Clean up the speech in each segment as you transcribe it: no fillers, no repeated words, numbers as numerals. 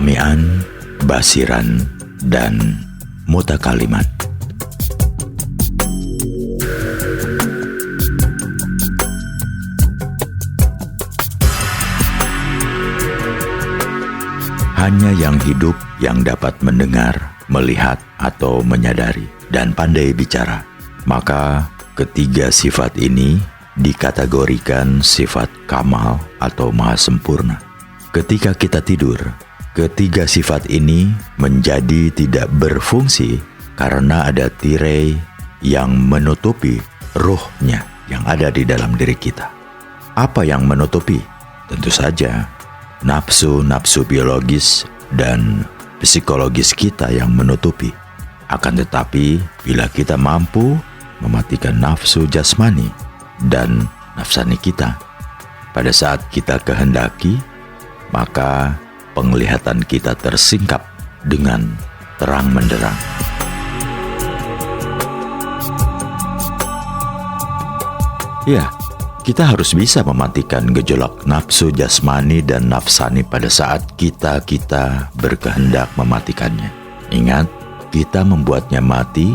Sami'an, basiran, dan mutakaliman. Hanya yang hidup yang dapat mendengar, melihat, atau menyadari, dan pandai bicara. Maka ketiga sifat ini dikategorikan sifat kamal atau maha sempurna. Ketika kita tidur, ketiga sifat ini menjadi tidak berfungsi karena ada tirai yang menutupi ruhnya yang ada di dalam diri kita. Apa yang menutupi? Tentu saja nafsu-nafsu biologis dan psikologis kita yang menutupi. Akan tetapi, bila kita mampu mematikan nafsu jasmani dan nafsani kita, pada saat kita kehendaki, maka penglihatan kita tersingkap dengan terang menderang. Ya, kita harus bisa mematikan gejolak nafsu jasmani dan nafsani pada saat kita berkehendak mematikannya. Ingat, kita membuatnya mati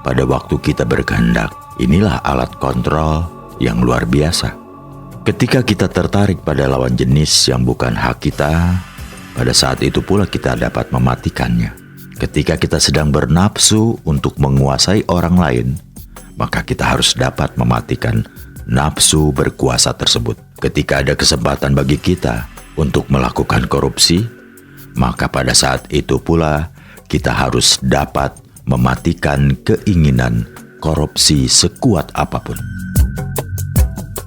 pada waktu kita berkehendak. Inilah alat kontrol yang luar biasa. Ketika kita tertarik pada lawan jenis yang bukan hak kita, pada saat itu pula kita dapat mematikannya. Ketika kita sedang bernafsu untuk menguasai orang lain, maka kita harus dapat mematikan nafsu berkuasa tersebut. Ketika ada kesempatan bagi kita untuk melakukan korupsi, maka pada saat itu pula kita harus dapat mematikan keinginan korupsi sekuat apapun.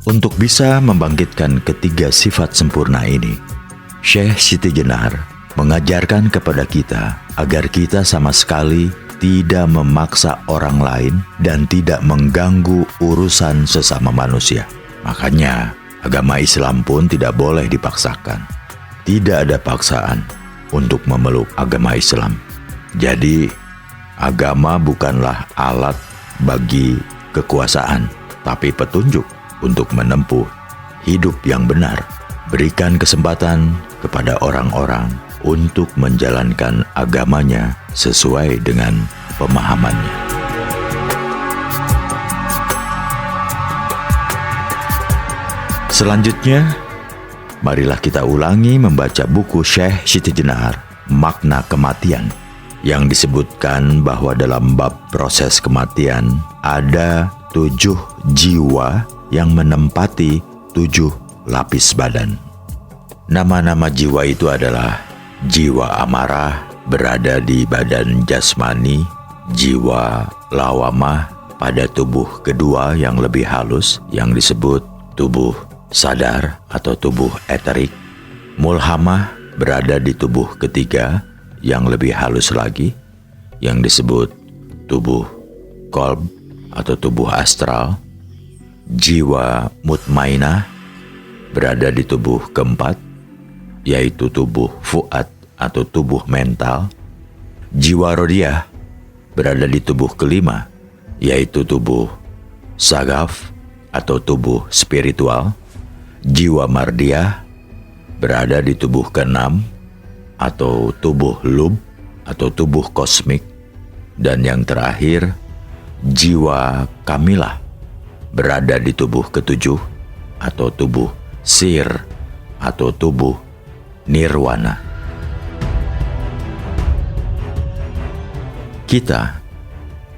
Untuk bisa membangkitkan ketiga sifat sempurna ini, Syekh Siti Jenar mengajarkan kepada kita agar kita sama sekali tidak memaksa orang lain dan tidak mengganggu urusan sesama manusia. Makanya, agama Islam pun tidak boleh dipaksakan. Tidak ada paksaan untuk memeluk agama Islam. Jadi, agama bukanlah alat bagi kekuasaan, tapi petunjuk untuk menempuh hidup yang benar. Berikan kesempatan kepada orang-orang untuk menjalankan agamanya sesuai dengan pemahamannya. Selanjutnya, marilah kita ulangi membaca buku Syekh Siti Jenar, Makna Kematian, yang disebutkan bahwa dalam bab proses kematian ada 7 jiwa yang menempati 7 lapis badan. Nama-nama jiwa itu adalah jiwa amarah berada di badan jasmani, jiwa lawamah pada tubuh kedua yang lebih halus yang disebut tubuh sadar atau tubuh eterik, mulhamah berada di tubuh ketiga yang lebih halus lagi yang disebut tubuh qalb atau tubuh astral, jiwa mutmainah berada di tubuh keempat, yaitu tubuh fuad atau tubuh mental. Jiwa rodiyah berada di tubuh kelima, yaitu tubuh sagaf atau tubuh spiritual. Jiwa mardiyah berada di tubuh keenam, atau tubuh lub atau tubuh kosmik. Dan yang terakhir, jiwa kamilah berada di tubuh ketujuh atau tubuh sir atau tubuh nirwana. Kita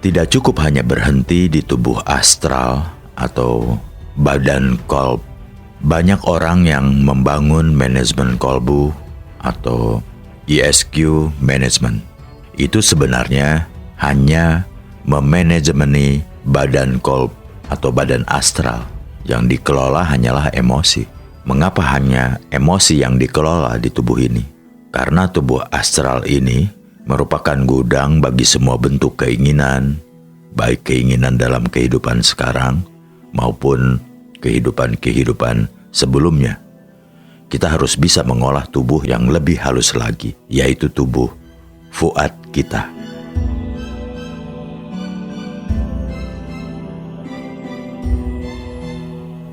tidak cukup hanya berhenti di tubuh astral atau badan kolb. Banyak orang yang membangun manajemen kolbu atau ESQ management. Itu sebenarnya hanya memanajemeni badan kolb atau badan astral. Yang dikelola hanyalah emosi. Mengapa hanya emosi yang dikelola di tubuh ini? Karena tubuh astral ini merupakan gudang bagi semua bentuk keinginan, baik keinginan dalam kehidupan sekarang maupun kehidupan sebelumnya. Kita harus bisa mengolah tubuh yang lebih halus lagi, yaitu tubuh fuad kita.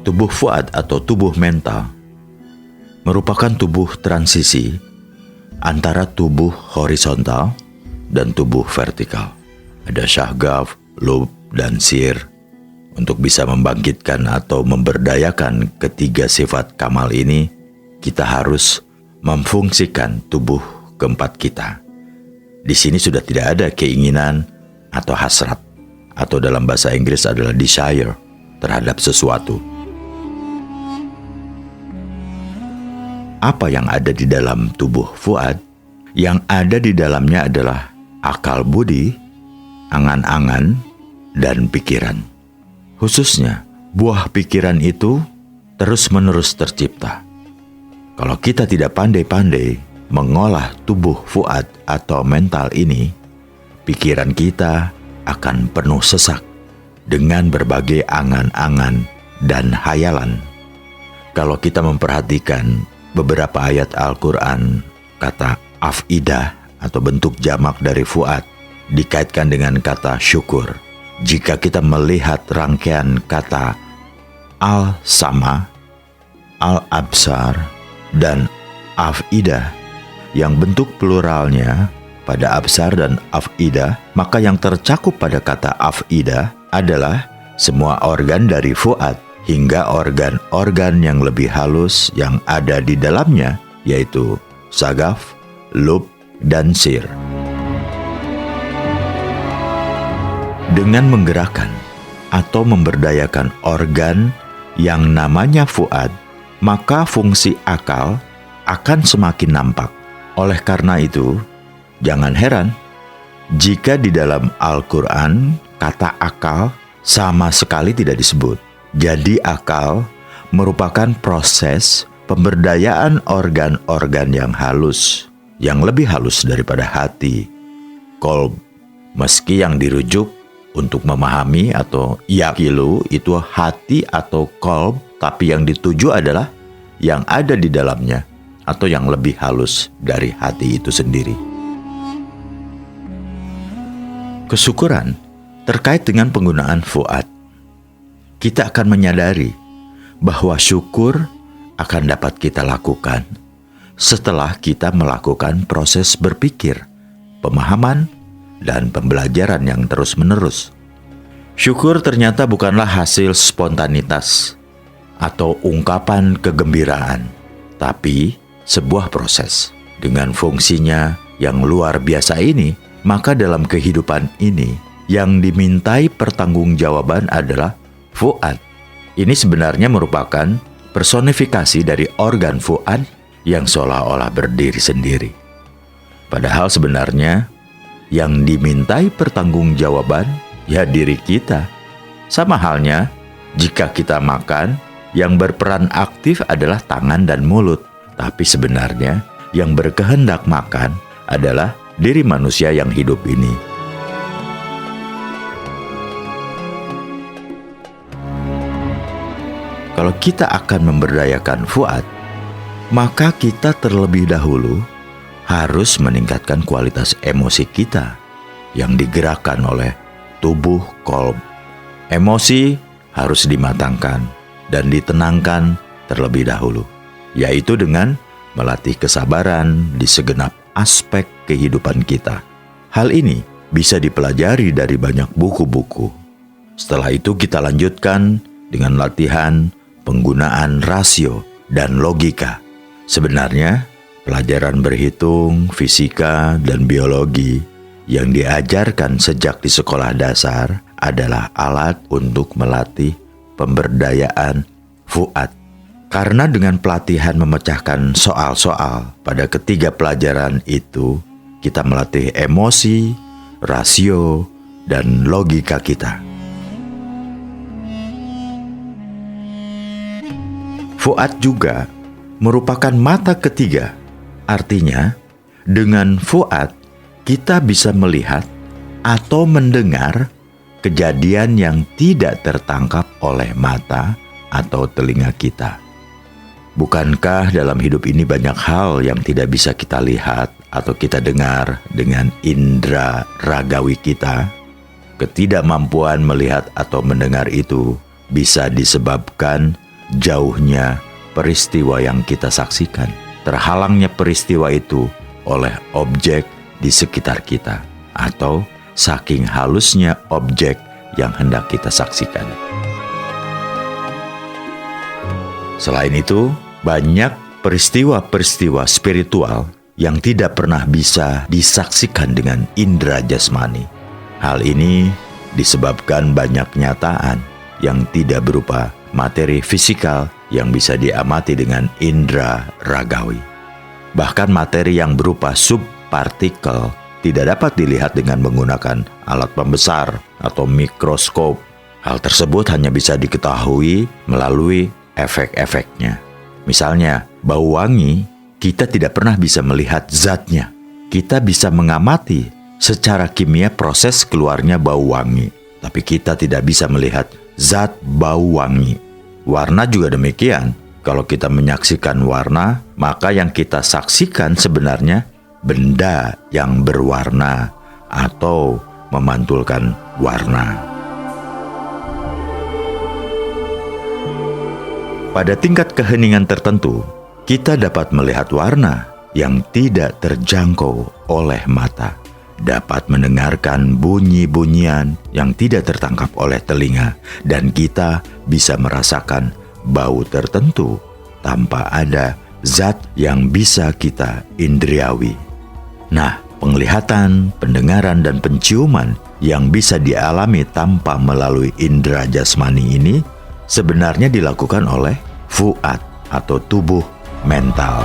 Tubuh fuad atau tubuh mental merupakan tubuh transisi antara tubuh horizontal dan tubuh vertikal. Ada syahgaf, lub, dan sir. Untuk bisa membangkitkan atau memberdayakan ketiga sifat kamal ini, kita harus memfungsikan tubuh keempat kita. Di sini sudah tidak ada keinginan atau hasrat, atau dalam bahasa Inggris adalah desire terhadap sesuatu. Apa yang ada di dalam tubuh Fuad? Yang ada di dalamnya adalah akal budi, angan-angan, dan pikiran. Khususnya, buah pikiran itu terus-menerus tercipta. Kalau kita tidak pandai-pandai mengolah tubuh Fuad atau mental ini, pikiran kita akan penuh sesak dengan berbagai angan-angan dan hayalan. Kalau kita memperhatikan beberapa ayat Al-Quran, kata afidah atau bentuk jamak dari Fuad dikaitkan dengan kata syukur. Jika kita melihat rangkaian kata al-sama, al-absar, dan afidah yang bentuk pluralnya pada absar dan afidah, maka yang tercakup pada kata afidah adalah semua organ dari Fuad hingga organ-organ yang lebih halus yang ada di dalamnya, yaitu sagaf, lub, dan sir. Dengan menggerakkan atau memberdayakan organ yang namanya Fuad, maka fungsi akal akan semakin nampak. Oleh karena itu, jangan heran jika di dalam Al-Quran kata akal sama sekali tidak disebut. Jadi akal merupakan proses pemberdayaan organ-organ yang halus, yang lebih halus daripada hati, kolb. Meski yang dirujuk untuk memahami atau yakilu itu hati atau kolb, tapi yang dituju adalah yang ada di dalamnya atau yang lebih halus dari hati itu sendiri. Kesyukuran terkait dengan penggunaan Fuad. Kita akan menyadari bahwa syukur akan dapat kita lakukan setelah kita melakukan proses berpikir, pemahaman, dan pembelajaran yang terus-menerus. Syukur ternyata bukanlah hasil spontanitas atau ungkapan kegembiraan, tapi sebuah proses. Dengan fungsinya yang luar biasa ini, maka dalam kehidupan ini yang dimintai pertanggungjawaban adalah Fuad. Ini sebenarnya merupakan personifikasi dari organ Fuad yang seolah-olah berdiri sendiri. Padahal sebenarnya yang dimintai pertanggungjawaban ya diri kita. Sama halnya jika kita makan, yang berperan aktif adalah tangan dan mulut. Tapi sebenarnya yang berkehendak makan adalah diri manusia yang hidup ini. Kalau kita akan memberdayakan Fuad, maka kita terlebih dahulu harus meningkatkan kualitas emosi kita yang digerakkan oleh tubuh kolb. Emosi harus dimatangkan dan ditenangkan terlebih dahulu, yaitu dengan melatih kesabaran di segenap aspek kehidupan kita. Hal ini bisa dipelajari dari banyak buku-buku. Setelah itu kita lanjutkan dengan latihan penggunaan rasio dan logika. Sebenarnya, pelajaran berhitung, fisika, dan biologi yang diajarkan sejak di sekolah dasar adalah alat untuk melatih pemberdayaan Fuad. Karena dengan pelatihan memecahkan soal-soal pada ketiga pelajaran itu, kita melatih emosi, rasio, dan logika kita. Fuad juga merupakan mata ketiga. Artinya, dengan Fuad kita bisa melihat atau mendengar kejadian yang tidak tertangkap oleh mata atau telinga kita. Bukankah dalam hidup ini banyak hal yang tidak bisa kita lihat atau kita dengar dengan indera ragawi kita? Ketidakmampuan melihat atau mendengar itu bisa disebabkan jauhnya peristiwa yang kita saksikan. Terhalangnya peristiwa itu oleh objek di sekitar kita, atau saking halusnya objek yang hendak kita saksikan. Selain itu, banyak peristiwa-peristiwa spiritual yang tidak pernah bisa disaksikan dengan indera jasmani. Hal ini disebabkan banyak nyataan yang tidak berupa materi fisikal yang bisa diamati dengan indera ragawi. Bahkan materi yang berupa subpartikel tidak dapat dilihat dengan menggunakan alat pembesar atau mikroskop. Hal tersebut hanya bisa diketahui melalui efek-efeknya. Misalnya, bau wangi, kita tidak pernah bisa melihat zatnya. Kita bisa mengamati secara kimia proses keluarnya bau wangi, tapi kita tidak bisa melihat zat bau wangi. Warna juga demikian. Kalau kita menyaksikan warna, maka yang kita saksikan sebenarnya benda yang berwarna atau memantulkan warna. Pada tingkat keheningan tertentu, kita dapat melihat warna yang tidak terjangkau oleh mata, dapat mendengarkan bunyi-bunyian yang tidak tertangkap oleh telinga, dan kita bisa merasakan bau tertentu tanpa ada zat yang bisa kita indriawi. Nah, penglihatan, pendengaran, dan penciuman yang bisa dialami tanpa melalui indera jasmani ini sebenarnya dilakukan oleh fuad atau tubuh mental.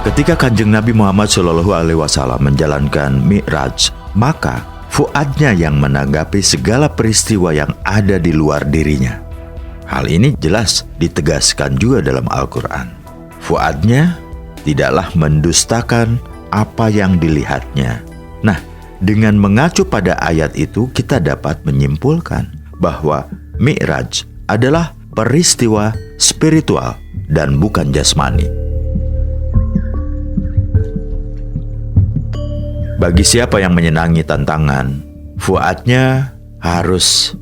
Ketika Kanjeng Nabi Muhammad SAW menjalankan Mi'raj, maka fuadnya yang menanggapi segala peristiwa yang ada di luar dirinya. Hal ini jelas ditegaskan juga dalam Al-Quran. Fuadnya tidaklah mendustakan apa yang dilihatnya. Nah, dengan mengacu pada ayat itu, kita dapat menyimpulkan bahwa Mi'raj adalah peristiwa spiritual dan bukan jasmani. Bagi siapa yang menyenangi tantangan, fuadnya harus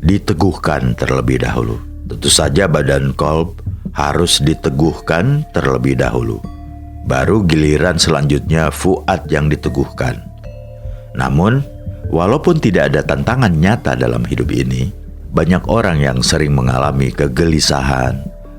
diteguhkan terlebih dahulu. Tentu saja badan qalb harus diteguhkan terlebih dahulu. Baru giliran selanjutnya fuad yang diteguhkan. Namun, walaupun tidak ada tantangan nyata dalam hidup ini, banyak orang yang sering mengalami kegelisahan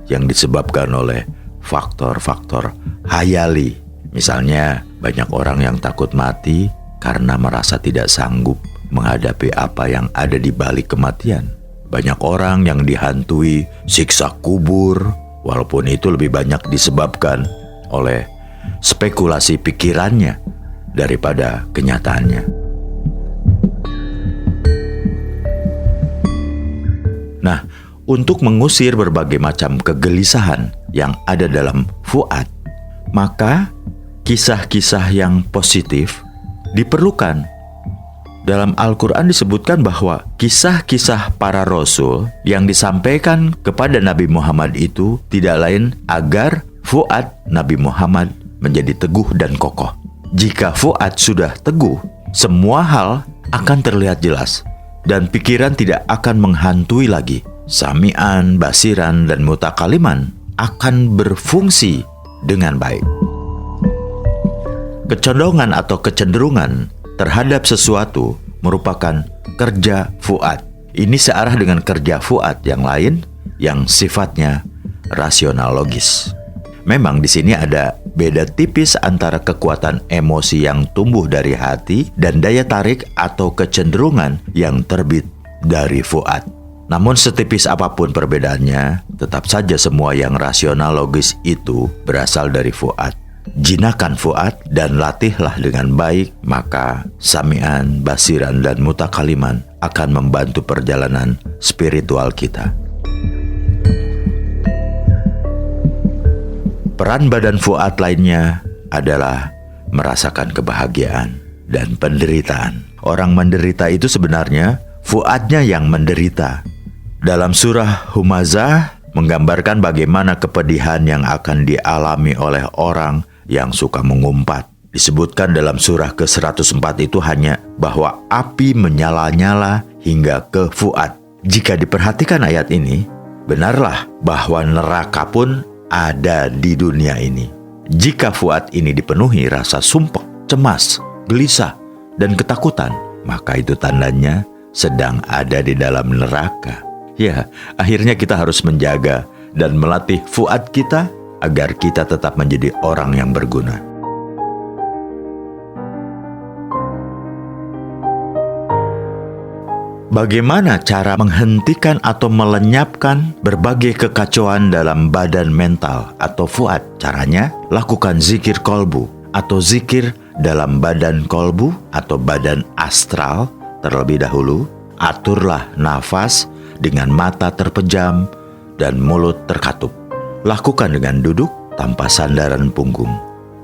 yang disebabkan oleh faktor-faktor hayali. Misalnya, banyak orang yang takut mati karena merasa tidak sanggup menghadapi apa yang ada di balik kematian. Banyak orang yang dihantui siksa kubur, walaupun itu lebih banyak disebabkan oleh spekulasi pikirannya daripada kenyataannya. Nah, untuk mengusir berbagai macam kegelisahan yang ada dalam fuad, maka kisah-kisah yang positif diperlukan. Dalam Al-Quran disebutkan bahwa kisah-kisah para rasul yang disampaikan kepada Nabi Muhammad itu tidak lain agar fuad Nabi Muhammad menjadi teguh dan kokoh. Jika fuad sudah teguh, semua hal akan terlihat jelas dan pikiran tidak akan menghantui lagi. Sami'an, basiran, dan mutakaliman akan berfungsi dengan baik. Kecondongan atau kecenderungan terhadap sesuatu merupakan kerja fuad. Ini searah dengan kerja fuad yang lain yang sifatnya rasional logis. Memang di sini ada beda tipis antara kekuatan emosi yang tumbuh dari hati dan daya tarik atau kecenderungan yang terbit dari fuad. Namun setipis apapun perbedaannya, tetap saja semua yang rasional logis itu berasal dari fuad. Jinakan fuad dan latihlah dengan baik, maka sami'an, basiran, dan mutakaliman akan membantu perjalanan spiritual kita. Peran badan fuad lainnya adalah merasakan kebahagiaan dan penderitaan. Orang menderita itu sebenarnya fuadnya yang menderita. Dalam surah Humazah menggambarkan bagaimana kepedihan yang akan dialami oleh orang yang suka mengumpat. Disebutkan dalam surah ke-104 itu hanya bahwa api menyala-nyala hingga ke fuad. Jika diperhatikan ayat ini, benarlah bahwa neraka pun ada di dunia ini. Jika fuad ini dipenuhi rasa sumpek, cemas, gelisah, dan ketakutan, maka itu tandanya sedang ada di dalam neraka. Ya, akhirnya kita harus menjaga dan melatih fuad kita agar kita tetap menjadi orang yang berguna. Bagaimana cara menghentikan atau melenyapkan berbagai kekacauan dalam badan mental atau fuad? Caranya, lakukan zikir kolbu atau zikir dalam badan kolbu atau badan astral terlebih dahulu. Aturlah nafas dengan mata terpejam dan mulut terkatup. Lakukan dengan duduk tanpa sandaran punggung.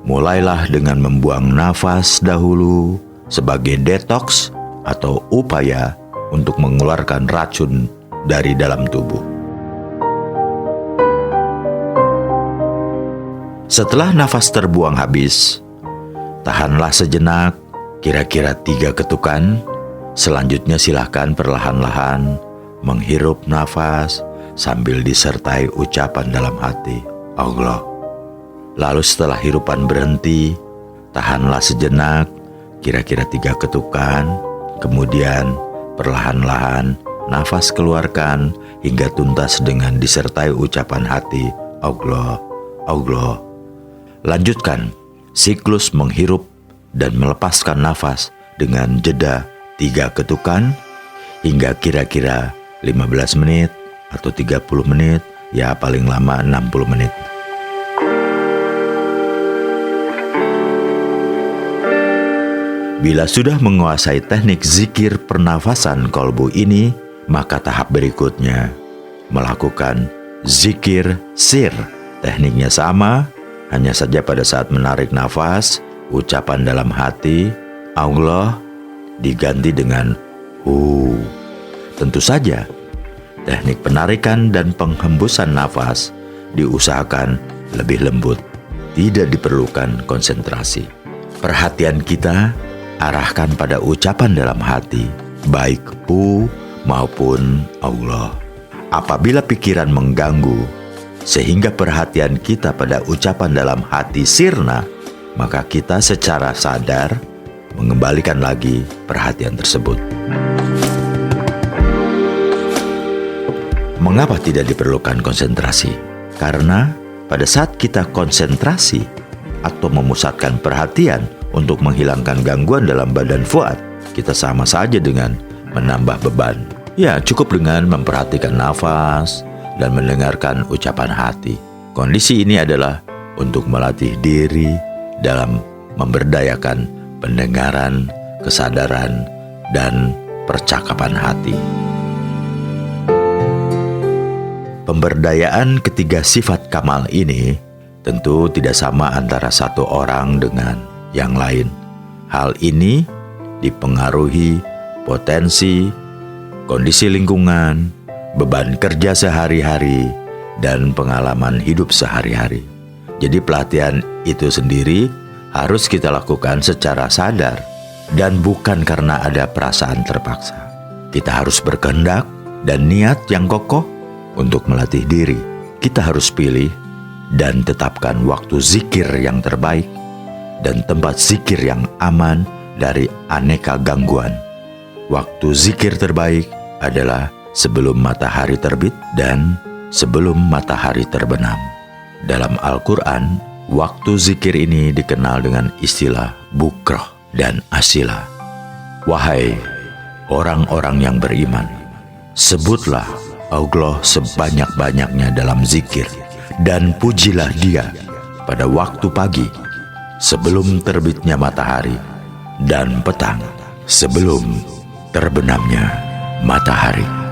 Mulailah dengan membuang nafas dahulu sebagai detoks atau upaya untuk mengeluarkan racun dari dalam tubuh. Setelah nafas terbuang habis, tahanlah sejenak, kira-kira 3 ketukan. Selanjutnya silakan perlahan-lahan menghirup nafas sambil disertai ucapan dalam hati, Allah. Lalu setelah hirupan berhenti, tahanlah sejenak, kira-kira 3 ketukan, kemudian perlahan-lahan nafas keluarkan hingga tuntas dengan disertai ucapan hati, Allah, Allah. Lanjutkan siklus menghirup dan melepaskan nafas dengan jeda 3 ketukan hingga kira-kira 15 menit atau 30 menit, ya paling lama 60 menit. Bila sudah menguasai teknik zikir pernafasan kolbu ini, maka tahap berikutnya melakukan zikir sir. Tekniknya sama, hanya saja pada saat menarik nafas, ucapan dalam hati, Allah, diganti dengan Hu. Tentu saja, teknik penarikan dan penghembusan nafas diusahakan lebih lembut, tidak diperlukan konsentrasi. Perhatian kita arahkan pada ucapan dalam hati, baik Hu maupun Allah. Apabila pikiran mengganggu, sehingga perhatian kita pada ucapan dalam hati sirna, maka kita secara sadar mengembalikan lagi perhatian tersebut. Mengapa tidak diperlukan konsentrasi? Karena pada saat kita konsentrasi atau memusatkan perhatian untuk menghilangkan gangguan dalam badan fuad, kita sama saja dengan menambah beban. Ya, cukup dengan memperhatikan nafas dan mendengarkan ucapan hati. Kondisi ini adalah untuk melatih diri dalam memberdayakan pendengaran, kesadaran, dan percakapan hati. Pemberdayaan ketiga sifat kamal ini tentu tidak sama antara satu orang dengan yang lain. Hal ini dipengaruhi potensi, kondisi lingkungan, beban kerja sehari-hari, dan pengalaman hidup sehari-hari. Jadi pelatihan itu sendiri harus kita lakukan secara sadar dan bukan karena ada perasaan terpaksa. Kita harus berkehendak dan niat yang kokoh untuk melatih diri. Kita harus pilih dan tetapkan waktu zikir yang terbaik dan tempat zikir yang aman dari aneka gangguan. Waktu zikir terbaik adalah sebelum matahari terbit dan sebelum matahari terbenam. Dalam Al-Quran, waktu zikir ini dikenal dengan istilah bukroh dan asila. Wahai orang-orang yang beriman, sebutlah Allah sebanyak-banyaknya dalam zikir dan pujilah Dia pada waktu pagi sebelum terbitnya matahari dan petang sebelum terbenamnya matahari.